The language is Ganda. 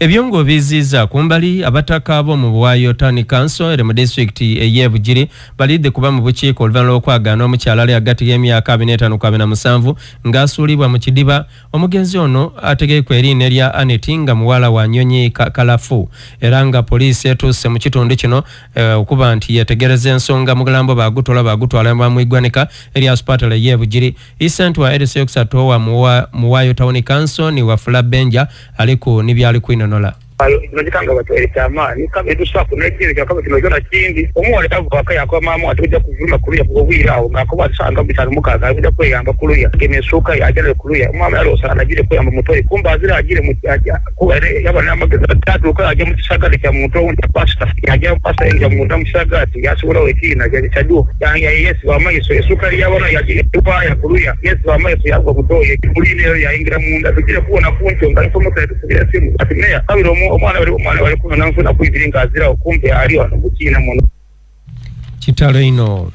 Ebyongo biziza kumbali abataka abo mu Buwayo Town Council mu district ey'Ebugiri balidde kuba mu bukiiko oluvannyuma lw'okwagaana omukyala ali hagati y'emyaka 45-47 ng'asuulibwa mu kidiba. Omugenzi ono ategeekwa erinnya lya Aneti nga muwala wa Nnyonyi Kalafu era nga poliisi etuuse mu kitundu kino okuba nti yetegereza ensonga mugalambo bagutwala mu iggwanika erya Spatala y'Ebugiri. Isentwa edese yokusatowa Muwayo Town Council ni Wafula Benja aliku nibyali kwino nola tunajikanga batwele chamani kama edusafu n'ekindi kama kinojona kindi omuwale tavuka yakwa mama atujja kuvuma kuruya bwira awo ngakuba sanga bitano mukaga ajja kweyamba kuruya gemesuka yajale kuruya mama yalosa anajire kweyamba mutoyi kumba azira ajire mu kuere yabana amageza tatu ka ajya mu kisagati kya muntu wonja pasta yajya pasta ya muntu musagati yasubira wekina je chadu yanga yesu amayiso esuka yabona yajire ya kuruya yesu amayiso yagwa mutoyi kuline ya ingira munda tujire kuona kuncho ngalifomo tayari simu atimeya kabiro omwana bali kuna nanfuna kuyiringa azira okumbe ali wano mukina muno kitalo ino.